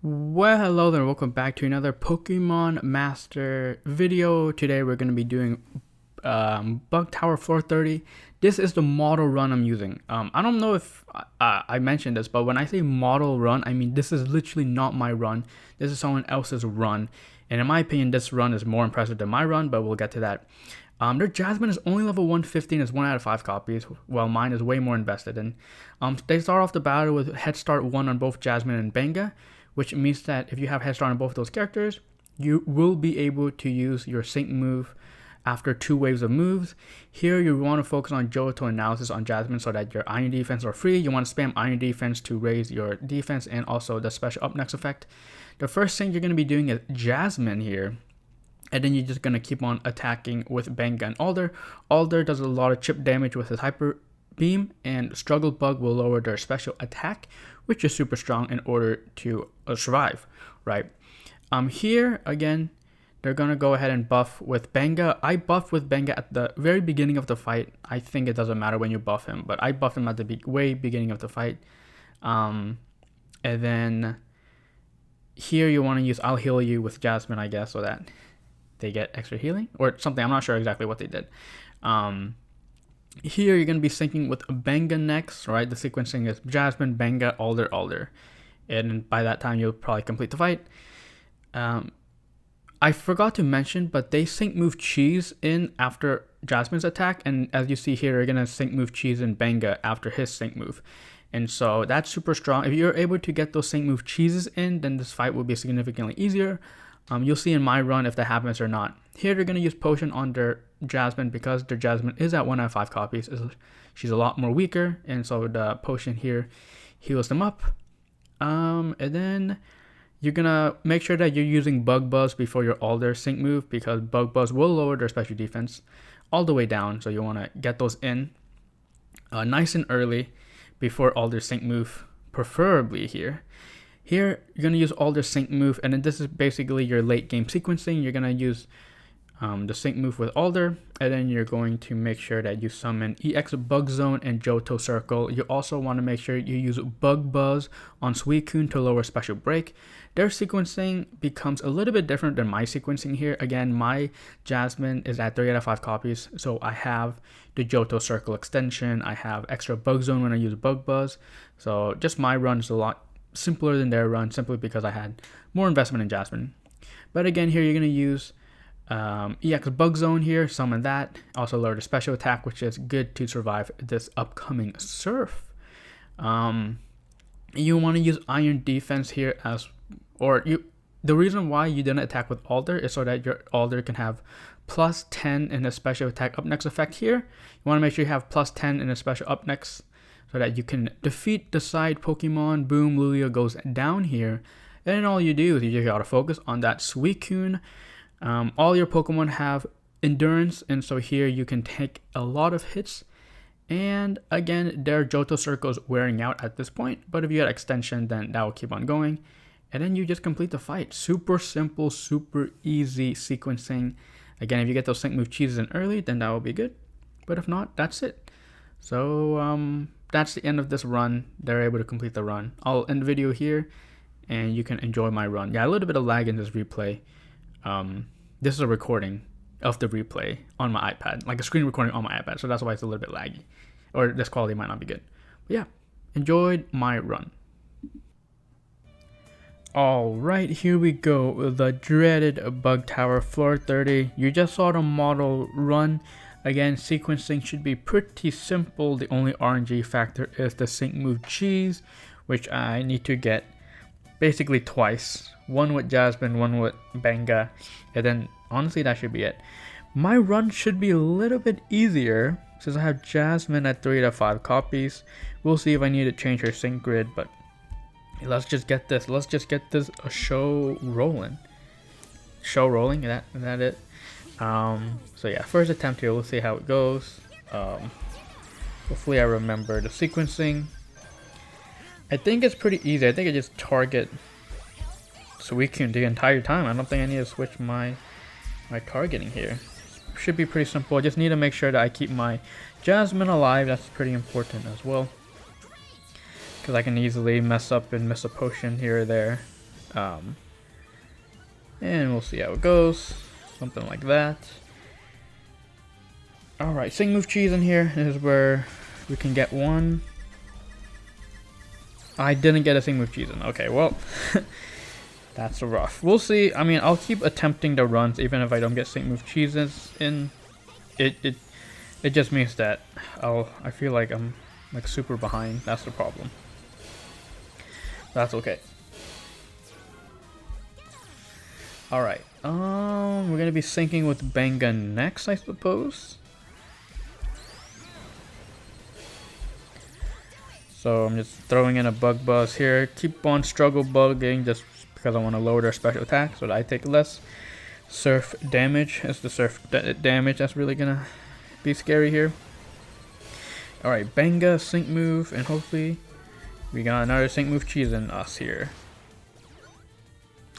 Well, hello there, welcome back to another Pokemon Master video. Today we're going to be doing Bug Tower Floor 30. This is the model run I'm using. I don't know if I mentioned this, but when I say model run, I mean this is literally not my run. This is someone else's run. And in my opinion, this run is more impressive than my run, but we'll get to that. Their Jasmine is only level 115, is 1 out of 5 copies, while mine is way more invested in. They start off the battle with Head Start 1 on both Jasmine and Benga, which means that if you have Head Start on both of those characters, you will be able to use your Sync move after 2 waves of moves. Here you want to focus on Johto analysis on Jasmine so that your Iron Defense are free. You want to spam Iron Defense to raise your defense and also the special up next effect. The first thing you're going to be doing is Jasmine here. And then you're just going to keep on attacking with Benga and Alder. Alder does a lot of chip damage with his Hyper Beam, and Struggle Bug will lower their special attack, which is super strong in order to survive, right? Here, again, they're going to go ahead and buff with Benga. I buffed with Benga at the very beginning of the fight. I think it doesn't matter when you buff him, but I buffed him at the way beginning of the fight. And then here you want to use I'll Heal You with Jasmine, I guess, so that they get extra healing or something. I'm not sure exactly what they did. Here you're going to be syncing with Benga next, right? The sequencing is Jasmine, Benga, Alder, Alder. And by that time, you'll probably complete the fight. I forgot to mention, but they sync move Cheese in after Jasmine's attack. And as you see here, you're going to sync move Cheese in Benga after his sync move. And so that's super strong. If you're able to get those sync move Cheeses in, then this fight will be significantly easier. You'll see in my run if that happens or not. Here they're going to use Potion on their Jasmine because their Jasmine is at 1 out of 5 copies. She's a lot more weaker, and so the Potion here heals them up. And then you're going to make sure that you're using Bug Buzz before your Alder sync move, because Bug Buzz will lower their special defense all the way down. So you want to get those in nice and early before Alder sync move, preferably here. Here, you're going to use Alder sync move, and then this is basically your late game sequencing. You're going to use the sync move with Alder, and then you're going to make sure that you summon EX Bug Zone and Johto Circle. You also want to make sure you use Bug Buzz on Suicune to lower special break. Their sequencing becomes a little bit different than my sequencing here. Again, my Jasmine is at 3 out of 5 copies, so I have the Johto Circle extension. I have extra Bug Zone when I use Bug Buzz. So just my run is a lot simpler than their run, simply because I had more investment in Jasmine. But again, here you're going to use EX Bug Zone here, summon that, also lower the special attack, which is good to survive this upcoming Surf. You want to use Iron Defense here the reason why you didn't attack with Alder is so that your Alder can have plus 10 in a special attack up next effect here. You want to make sure you have plus 10 in a special up next, so that you can defeat the side Pokemon. Boom, Lugia goes down here. And then all you do is you just gotta focus on that Suicune. All your Pokemon have endurance, and so here you can take a lot of hits. And again, their Johto Circle is wearing out at this point, but if you had extension, then that will keep on going. And then you just complete the fight. Super simple, super easy sequencing. Again, if you get those sync move cheeses in early, then that will be good. But if not, that's it. So that's the end of this run. They're able to complete the run. I'll end the video here, and you can enjoy my run. Yeah, a little bit of lag in this replay. This is a recording of the replay on my iPad, like a screen recording on my iPad, so that's why it's a little bit laggy, or this quality might not be good. But yeah, enjoyed my run. Alright, here we go with the dreaded Bug Tower Floor 30. You just saw the model run. Again, sequencing should be pretty simple. The only RNG factor is the sync move Cheese, which I need to get basically twice. One with Jasmine, one with Benga, and then honestly that should be it. My run should be a little bit easier since I have Jasmine at 3 out of 5 copies. We'll see if I need to change her sync grid, but let's just get this. Let's just get this show rolling. Show rolling, is that it? So yeah, first attempt here, we'll see how it goes. Hopefully I remember the sequencing. I think it's pretty easy. I think I just target Suicune the entire time. I don't think I need to switch my targeting here. Should be pretty simple. I just need to make sure that I keep my Jasmine alive. That's pretty important as well, because I can easily mess up and miss a potion here or there. And we'll see how it goes. Something like that. Alright, sync move cheese in here is where we can get one. I didn't get a sync move cheese in. Okay, well, that's rough. We'll see. I mean, I'll keep attempting the runs even if I don't get sync move cheeses in. It just means that I feel like I'm like super behind. That's the problem. That's okay. Alright. We're gonna be syncing with Benga next, I suppose. So I'm just throwing in a bug buzz here. Keep on struggle bugging just because I want to lower their special attack so that I take less surf damage. It's the surf damage that's really gonna be scary here. Alright, Benga sync move, and hopefully we got another sync move cheese in us here.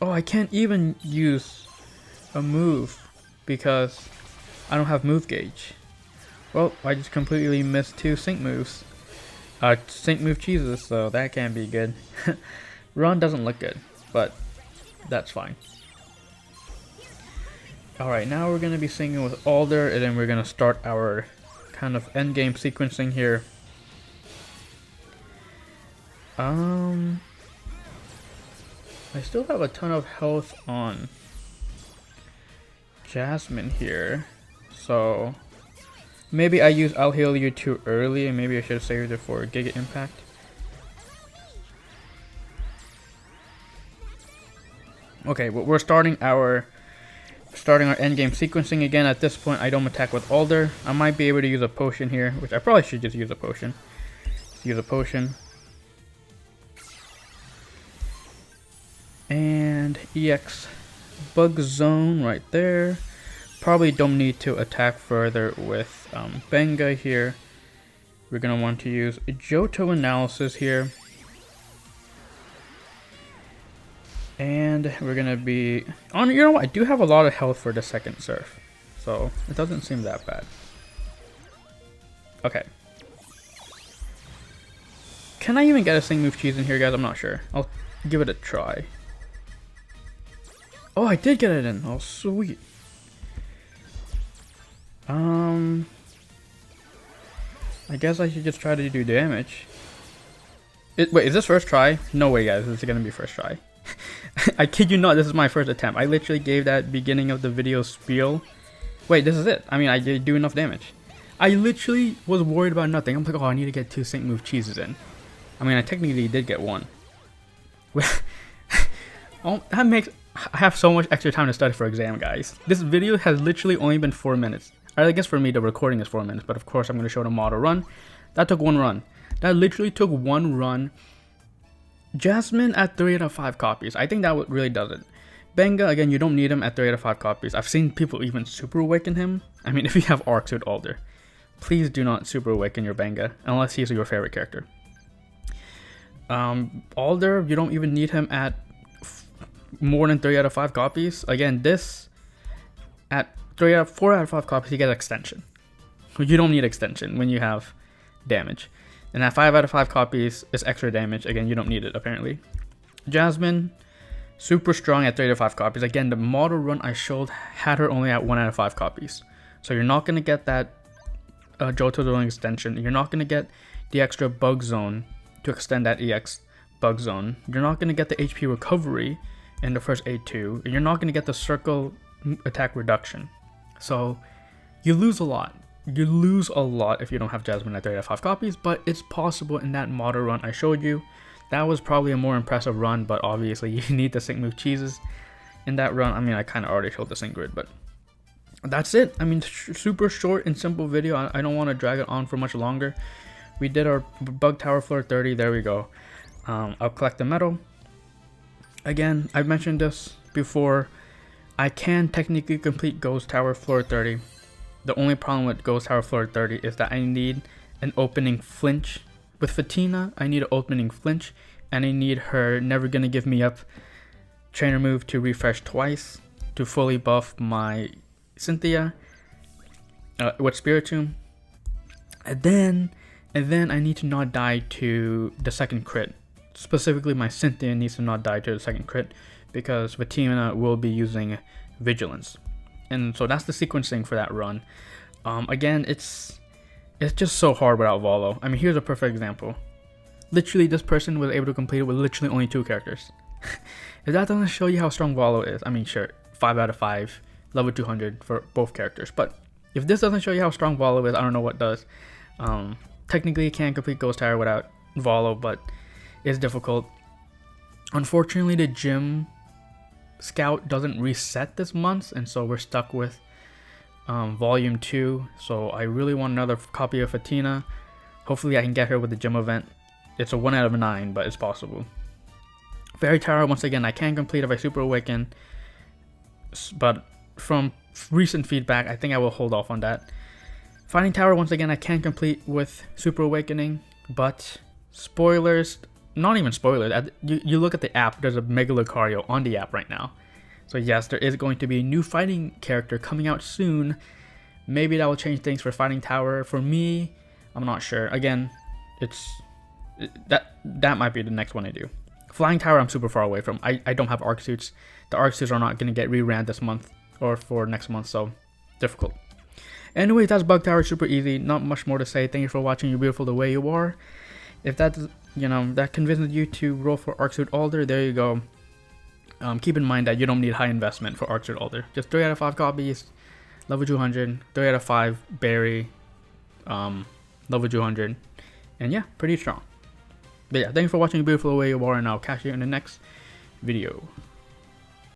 Oh, I can't even use a move because I don't have move gauge. Well, I just completely missed 2 sync moves. Sync move cheeses, so that can't be good. Run doesn't look good, but that's fine. Alright, now we're going to be syncing with Alder, and then we're going to start our kind of endgame sequencing here. I still have a ton of health on Jasmine here, so maybe I use I'll heal you too early, and maybe I should have saved it for Giga Impact. Okay, well, we're starting our endgame sequencing again. At this point, I don't attack with Alder. I might be able to use a potion here, which I probably should just use a potion. Use a potion. And EX Bug Zone right there. Probably don't need to attack further with Benga here. We're going to want to use Johto Analysis here. And we're going to be on, you know what, I do have a lot of health for the second surf, so it doesn't seem that bad. Okay. Can I even get a sync move cheese in here, guys? I'm not sure. I'll give it a try. Oh, I did get it in. Oh, sweet. I guess I should just try to do damage. Wait, is this first try? No way, guys. This is gonna be first try. I kid you not, this is my first attempt. I literally gave that beginning of the video spiel. Wait, this is it. I mean, I did do enough damage. I literally was worried about nothing. I'm like, oh, I need to get 2 sync move cheeses in. I mean, I technically did get 1. Oh, that makes... I have so much extra time to study for exam, guys. This video has literally only been 4 minutes. I guess for me, the recording is 4 minutes, but of course I'm going to show the model run. That took 1 run. That literally took 1 run. Jasmine at 3 out of 5 copies. I think that really does it. Benga, again, you don't need him at 3 out of 5 copies. I've seen people even super awaken him. I mean, if you have Arc Suit Alder, please do not super awaken your Benga unless he's your favorite character. Alder, you don't even need him at more than 3 out of 5 copies. Again, this at 4 out of 5 copies, you get extension. You don't need extension when you have damage. And at 5 out of 5 copies is extra damage. Again, you don't need it apparently. Jasmine, super strong at 3 out of 5 copies. Again, the model run I showed had her only at 1 out of 5 copies. So you're not going to get that Johto Zone extension. You're not going to get the extra bug zone to extend that EX bug zone. You're not going to get the HP recovery in the first A2. And you're not going to get the circle attack reduction. So you lose a lot. You lose a lot if you don't have Jasmine at 3 out of 5 copies, but it's possible in that model run I showed you. That was probably a more impressive run, but obviously you need the sync move cheeses in that run. I mean, I kind of already showed the sync grid, but that's it. I mean, super short and simple video. I don't want to drag it on for much longer. We did our bug tower floor 30. There we go. I'll collect the medal. Again, I've mentioned this before. I can technically complete Ghost Tower floor 30. The only problem with Ghost Tower floor 30 is that I need an opening flinch. With Fatina, I need an opening flinch, and I need her Never Gonna Give Me Up trainer move to refresh twice to fully buff my Cynthia with Spiritomb. And then I need to not die to the second crit. specifically my Cynthia needs to not die to the second crit, because Vatina will be using Vigilance. And so that's the sequencing for that run. Again, it's just so hard without Volo. I mean, here's a perfect example. Literally, this person was able to complete it with literally only 2 characters. If that doesn't show you how strong Volo is, I mean, sure, 5 out of 5, level 200 for both characters. But if this doesn't show you how strong Volo is, I don't know what does. Technically, you can't complete Ghost Tower without Volo, but it's difficult. Unfortunately, the gym scout doesn't reset this month, and so we're stuck with volume 2. So I really want another copy of Fatina. Hopefully I can get her with the gym event. It's a 1 out of 9, but it's possible. Fairy Tower, once again, I can complete if I Super Awaken, but from recent feedback, I think I will hold off on that. Fighting Tower, once again, I can complete with Super Awakening, but spoilers, not even spoilers, you look at the app, there's a Mega Lucario on the app right now. So yes, there is going to be a new fighting character coming out soon. Maybe that will change things for Fighting Tower. For me, I'm not sure. Again, that might be the next one I do. Flying Tower, I'm super far away from. I don't have Arc Suits. The Arc Suits are not going to get re-ran this month or for next month, so difficult. Anyway, that's Bug Tower, super easy. Not much more to say. Thank you for watching. You're beautiful the way you are. If that, that convinces you to roll for Arc Suit Alder, there you go. Keep in mind that you don't need high investment for Arc Suit Alder. Just 3 out of 5 copies, level 200. 3 out of 5 berry, level 200. And yeah, pretty strong. But yeah, thank you for watching. You're beautiful the way you are, and I'll catch you in the next video.